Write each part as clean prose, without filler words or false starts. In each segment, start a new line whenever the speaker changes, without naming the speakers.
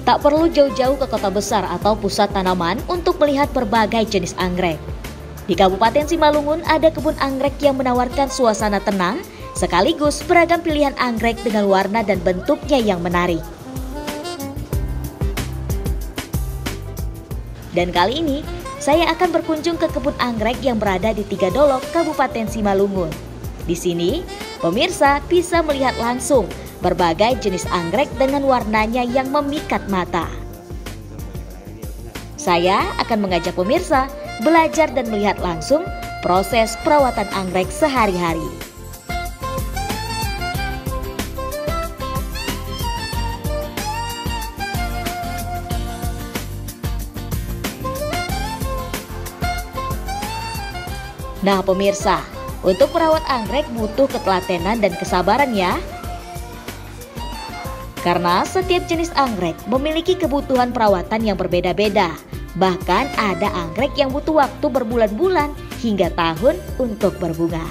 Tak perlu jauh-jauh ke kota besar atau pusat tanaman untuk melihat berbagai jenis anggrek. Di Kabupaten Simalungun ada kebun anggrek yang menawarkan suasana tenang, sekaligus beragam pilihan anggrek dengan warna dan bentuknya yang menarik. Dan kali ini, saya akan berkunjung ke kebun anggrek yang berada di Tiga Dolok, Kabupaten Simalungun. Di sini, pemirsa bisa melihat langsung berbagai jenis anggrek dengan warnanya yang memikat mata. Saya akan mengajak pemirsa belajar dan melihat langsung proses perawatan anggrek sehari-hari. Nah pemirsa, untuk merawat anggrek butuh ketelatenan dan kesabaran ya. Karena setiap jenis anggrek memiliki kebutuhan perawatan yang berbeda-beda. Bahkan ada anggrek yang butuh waktu berbulan-bulan hingga tahun untuk berbunga.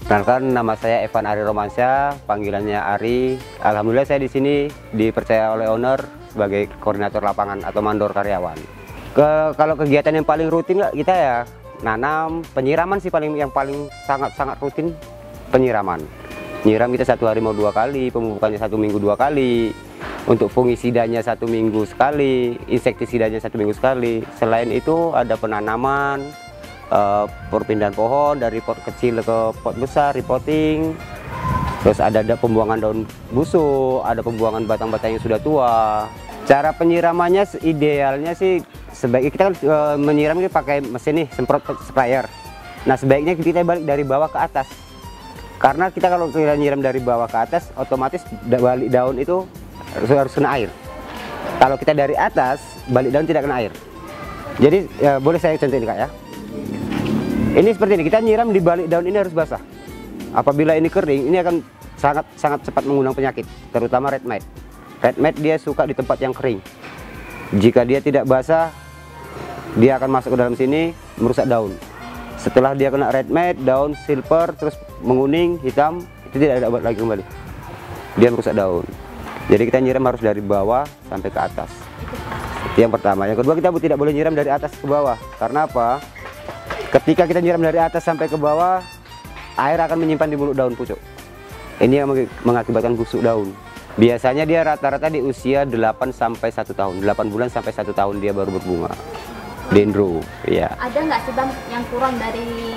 Perkenalkan, nama saya Evan Ari Romansyah, panggilannya Ari. Alhamdulillah saya di sini dipercaya oleh owner sebagai koordinator lapangan atau mandor karyawan. Kalau kegiatan yang paling rutin kita ya nanam, penyiraman sih yang paling sangat rutin penyiraman. Nyiram kita 1 hari mau 2 kali, pemupukannya 1 minggu 2 kali. Untuk fungisidanya 1 minggu sekali, insektisidanya 1 minggu sekali. Selain itu ada penanaman, perpindahan pohon dari pot kecil ke pot besar, repotting. Terus ada pembuangan daun busuk, ada pembuangan batang-batang yang sudah tua. Cara penyiramannya idealnya sih sebaiknya kita kan menyiram ini pakai mesin nih, semprot sprayer. Nah sebaiknya kita balik dari bawah ke atas. Karena kalau kita nyiram dari bawah ke atas, otomatis balik daun itu harus kena air. Kalau kita dari atas, balik daun tidak kena air. Jadi boleh saya contohin Kak ya. Ini seperti ini, kita nyiram di balik daun ini harus basah. Apabila ini kering, ini akan sangat cepat mengundang penyakit, terutama red mite. Red mite dia suka di tempat yang kering. Jika dia tidak basah, dia akan masuk ke dalam sini merusak daun. Setelah dia kena red mite, daun silver terus menguning, hitam, itu tidak ada obat lagi kembali. Dia merusak daun. Jadi kita nyiram harus dari bawah sampai ke atas. Itu yang pertama. Yang kedua, kita tidak boleh nyiram dari atas ke bawah. Karena apa? Ketika kita nyiram dari atas sampai ke bawah, air akan menyimpan di mulut daun pucuk. Ini yang mengakibatkan busuk daun. Biasanya dia rata-rata di usia 8 sampai 1 tahun. 8 bulan sampai 1 tahun dia baru berbunga. Dendro, ya.
Ada nggak sih Bang yang kurang dari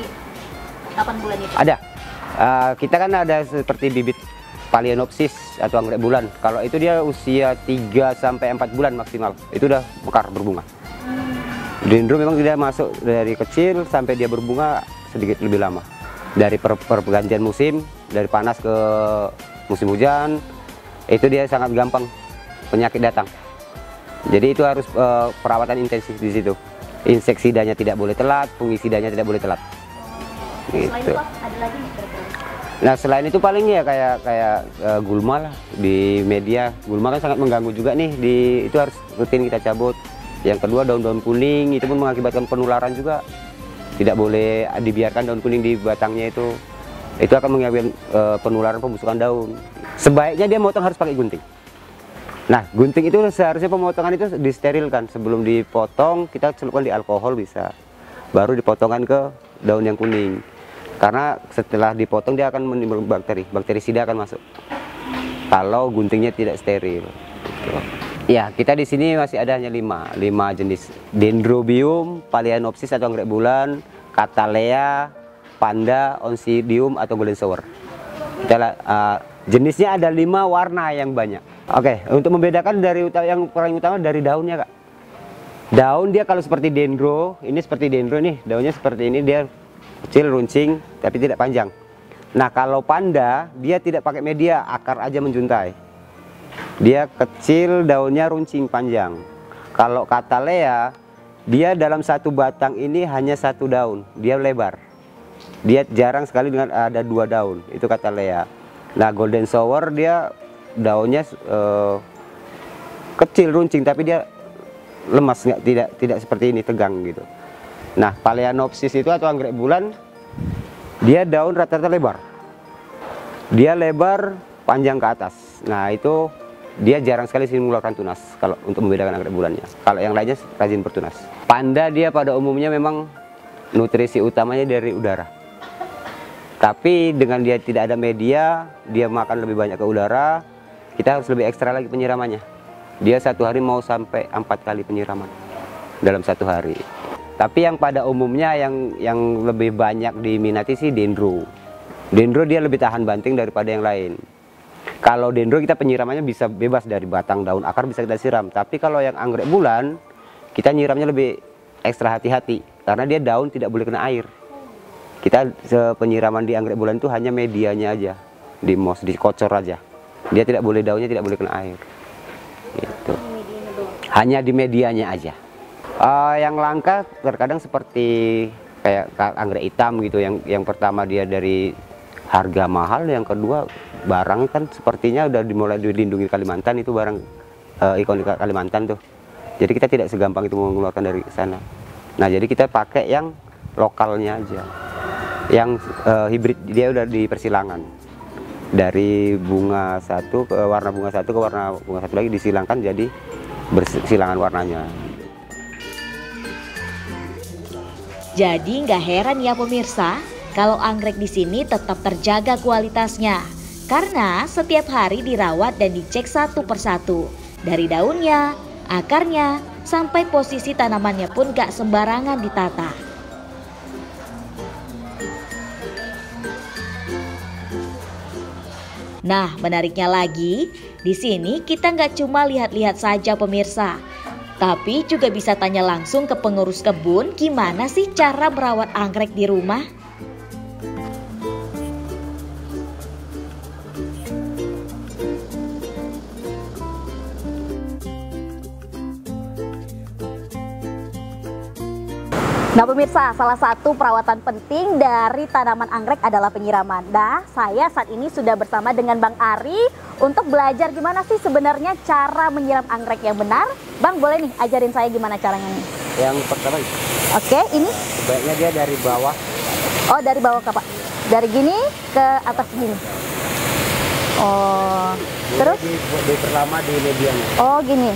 8 bulan itu?
Ada. Kita kan ada seperti bibit Phalaenopsis atau anggrek bulan. Kalau itu dia usia 3 sampai 4 bulan maksimal. Itu udah mekar berbunga. Dendro memang dia masuk dari kecil sampai dia berbunga sedikit lebih lama. Dari pergantian musim, dari panas ke musim hujan, itu dia sangat gampang penyakit datang. Jadi itu harus perawatan intensif di situ. Inseksidanya tidak boleh telat, fungisidanya tidak boleh telat.
Selain itu ada lagi kira-kira?
Nah selain itu paling ya kayak gulma lah di media. Gulma kan sangat mengganggu juga nih, itu harus rutin kita cabut. Yang kedua daun-daun kuning itu pun mengakibatkan penularan juga. Tidak boleh dibiarkan daun kuning di batangnya itu akan mengakibatkan penularan pembusukan daun. Sebaiknya dia motong harus pakai gunting. Nah gunting itu seharusnya pemotongan itu disterilkan. Sebelum dipotong kita celupkan di alkohol bisa. Baru dipotongkan ke daun yang kuning. Karena setelah dipotong dia akan menimbulkan bakterisida akan masuk. Kalau guntingnya tidak steril. Gitu. Ya kita di sini masih ada hanya 5 jenis. Dendrobium, Phalaenopsis atau anggrek bulan, Cattleya, Panda, Oncidium atau golden shower. Jenisnya ada 5 warna yang banyak. Oke, untuk membedakan dari yang paling utama dari daunnya Kak. Daun dia kalau seperti dendro, ini seperti dendro nih, daunnya seperti ini, dia kecil, runcing, tapi tidak panjang. Nah kalau panda, dia tidak pakai media, akar aja menjuntai. Dia kecil, daunnya runcing, panjang. Kalau Cattleya, dia dalam satu batang ini hanya 1 daun, dia lebar. Dia jarang sekali dengan ada 2 daun, itu Cattleya. Nah golden shower dia daunnya kecil, runcing, tapi dia lemas, tidak seperti ini tegang gitu. Nah Phalaenopsis itu atau anggrek bulan, dia daun rata-rata lebar. Dia lebar panjang ke atas. Nah itu dia jarang sekali sih mengeluarkan tunas kalau untuk membedakan anggrek bulannya. Kalau yang lainnya rajin bertunas. Panda dia pada umumnya memang nutrisi utamanya dari udara. Tapi dengan dia tidak ada media, dia makan lebih banyak ke udara, kita harus lebih ekstra lagi penyiramannya. Dia satu hari mau sampai 4 kali penyiraman dalam satu hari. Tapi yang pada umumnya yang lebih banyak diminati sih dendro. Dendro dia lebih tahan banting daripada yang lain. Kalau dendro kita penyiramannya bisa bebas dari batang, daun, akar bisa kita siram. Tapi kalau yang anggrek bulan, kita nyiramnya lebih ekstra hati-hati. Karena dia daun tidak boleh kena air. Kita penyiraman di anggrek bulan itu hanya medianya aja. Dikocor aja. Dia tidak boleh, daunnya tidak boleh kena air. Gitu. Hanya di medianya aja. Yang langka terkadang seperti kayak anggrek hitam gitu. Yang pertama dia dari harga mahal, yang kedua barang kan sepertinya udah dimulai dilindungi Kalimantan, itu barang ikon Kalimantan tuh. Jadi kita tidak segampang itu mengeluarkan dari sana. Nah jadi kita pakai yang lokalnya aja, yang hibrid, dia udah di persilangan dari bunga satu ke warna bunga satu ke warna bunga satu lagi, disilangkan jadi bersilangan warnanya.
Jadi nggak heran ya pemirsa, kalau anggrek di sini tetap terjaga kualitasnya. Karena setiap hari dirawat dan dicek satu persatu. Dari daunnya, akarnya, sampai posisi tanamannya pun gak sembarangan ditata. Nah, menariknya lagi, di sini kita nggak cuma lihat-lihat saja pemirsa, tapi juga bisa tanya langsung ke pengurus kebun gimana sih cara merawat anggrek di rumah. Nah pemirsa, salah satu perawatan penting dari tanaman anggrek adalah penyiraman. Nah, saya saat ini sudah bersama dengan Bang Ari untuk belajar gimana sih sebenarnya cara menyiram anggrek yang benar. Bang, boleh nih ajarin saya gimana caranya nih?
Yang pertama,
oke, ini?
sebaiknya dia dari bawah.
Oh, dari bawah ke Pak? Dari gini ke atas gini? Oh, terus?
Diperlama di medianya.
Oh, gini.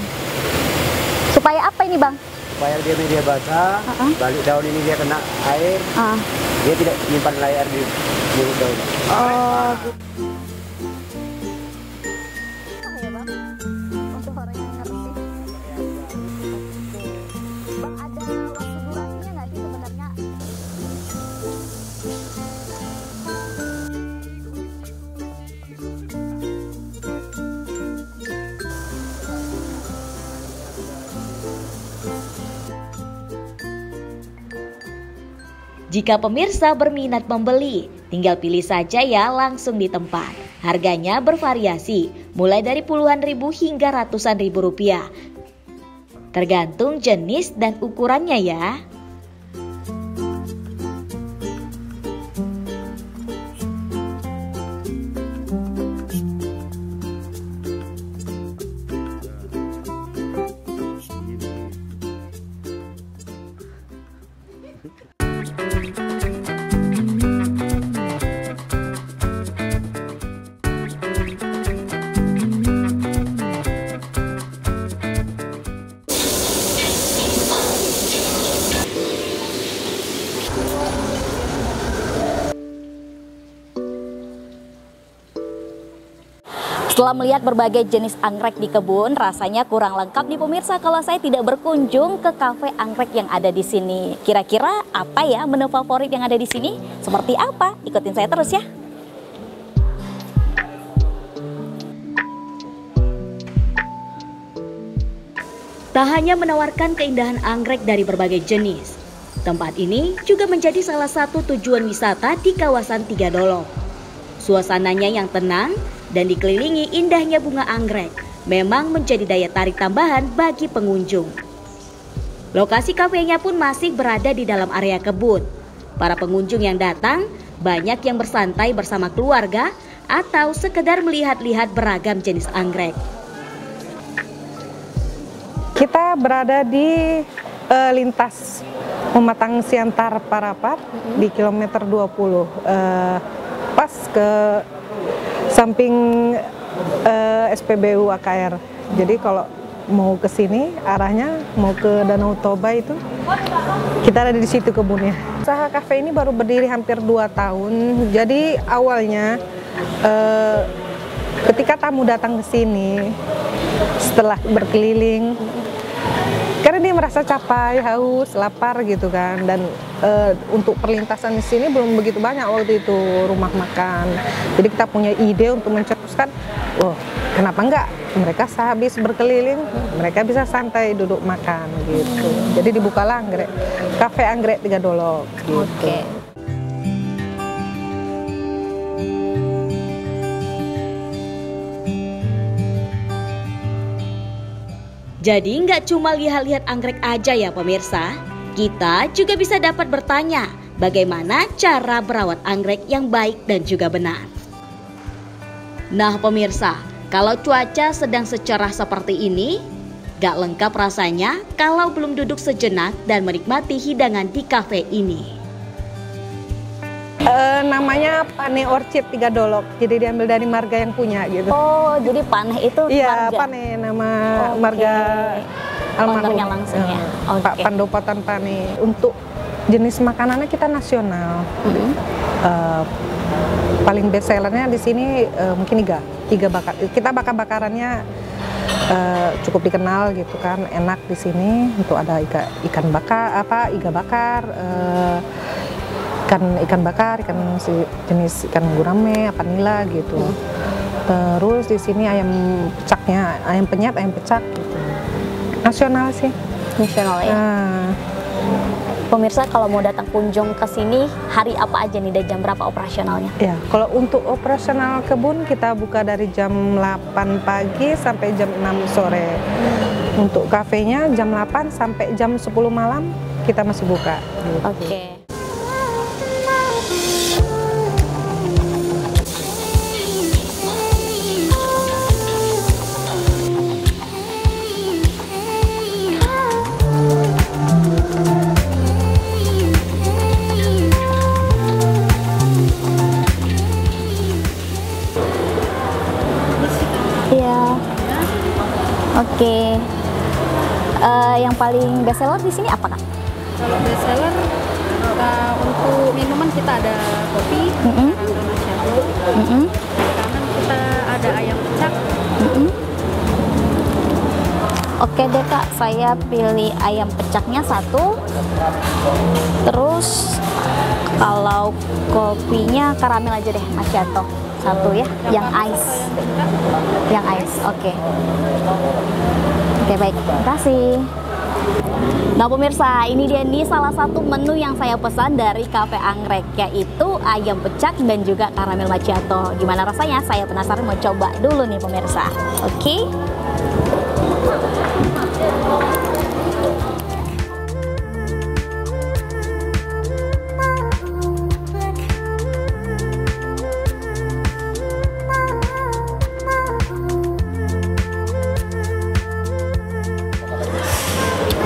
Supaya apa ini Bang?
Supaya dia media basah, balik daun ini dia kena air, dia tidak menyimpan air di mulut daun.
Oh, gitu. Jika pemirsa berminat membeli, tinggal pilih saja ya langsung di tempat. Harganya bervariasi, mulai dari puluhan ribu hingga ratusan ribu rupiah. Tergantung jenis dan ukurannya ya. Setelah melihat berbagai jenis anggrek di kebun, rasanya kurang lengkap nih pemirsa kalau saya tidak berkunjung ke kafe anggrek yang ada di sini. Kira-kira apa ya menu favorit yang ada di sini? Seperti apa? Ikutin saya terus ya. Tak hanya menawarkan keindahan anggrek dari berbagai jenis, tempat ini juga menjadi salah satu tujuan wisata di kawasan Tiga Dolok. Suasananya yang tenang dan dikelilingi indahnya bunga anggrek memang menjadi daya tarik tambahan bagi pengunjung. Lokasi kafenya pun masih berada di dalam area kebun. Para pengunjung yang datang banyak yang bersantai bersama keluarga atau sekedar melihat-lihat beragam jenis anggrek.
Kita berada di lintas Pematang Siantar Parapat di kilometer 20. Pas ke samping SPBU AKR. Jadi kalau mau ke sini arahnya mau ke Danau Toba itu kita ada di situ kebunnya. Usaha kafe ini baru berdiri hampir 2 tahun. Jadi awalnya ketika tamu datang ke sini setelah berkeliling, karena dia merasa capek, haus, lapar gitu kan, dan untuk perlintasan di sini belum begitu banyak waktu itu rumah makan. Jadi kita punya ide untuk mencetuskan, kenapa enggak mereka sehabis berkeliling mereka bisa santai duduk makan gitu. Jadi dibukalah Cafe Anggrek Tiga Dolok gitu.
Oke.
Jadi nggak cuma lihat-lihat anggrek aja ya pemirsa, kita juga bisa dapat bertanya bagaimana cara merawat anggrek yang baik dan juga benar. Nah pemirsa, kalau cuaca sedang secerah seperti ini, gak lengkap rasanya kalau belum duduk sejenak dan menikmati hidangan di kafe ini.
Namanya Pane Orchid Tiga Dolok, jadi diambil dari marga yang punya gitu.
Oh, jadi Paneh itu
Iya,
marga?
Pane nama marga
Ownernya langsung ya.
Pak Pandopotan Pane. Untuk jenis makanannya kita nasional. Paling best sellernya di sini mungkin iga bakar. Kita bakar-bakarannya cukup dikenal gitu kan, enak di sini. Untuk ada ikan bakar, iga bakar, ikan bakar, jenis ikan gurame, apa nila gitu. Terus di sini ayam pecaknya, ayam penyet, ayam pecak gitu. Nasional sih.
Nasional ya. Pemirsa kalau mau datang kunjung ke sini, hari apa aja nih dan jam berapa operasionalnya?
Ya, kalau untuk operasional kebun kita buka dari jam 8 pagi sampai jam 6 sore. Untuk kafenya jam 8 sampai jam 10 malam kita masih buka. Gitu.
Oke. Oke. Yang paling best seller di sini apa, Kak?
Kalau best seller untuk minuman kita ada kopi, Karangga Macchiato. Makanan kita ada ayam pecak.
Oke deh Kak, saya pilih ayam pecaknya 1. Terus kalau kopinya karamel aja deh, macchiato 1 ya, yang ice. Yang ice, oke. Oke baik, terima kasih. Nah pemirsa, ini dia nih salah satu menu yang saya pesan dari Cafe Anggrek, yaitu ayam pecak dan juga karamel macchiato. Gimana rasanya? Saya penasaran, mau coba dulu nih pemirsa. Oke.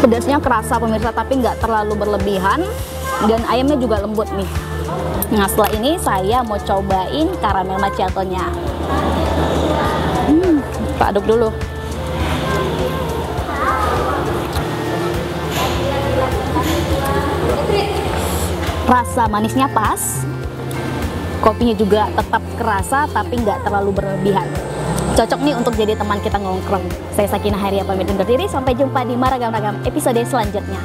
Pedasnya kerasa pemirsa, tapi nggak terlalu berlebihan, dan ayamnya juga lembut nih. Nah setelah ini saya mau cobain karamel macchiatonya. Kita aduk dulu. Rasa manisnya pas, kopinya juga tetap kerasa tapi nggak terlalu berlebihan. Cocok nih untuk jadi teman kita nongkrong. Saya Sakinah Haria pamit undur diri, sampai jumpa di Maragam-Ragam episode selanjutnya.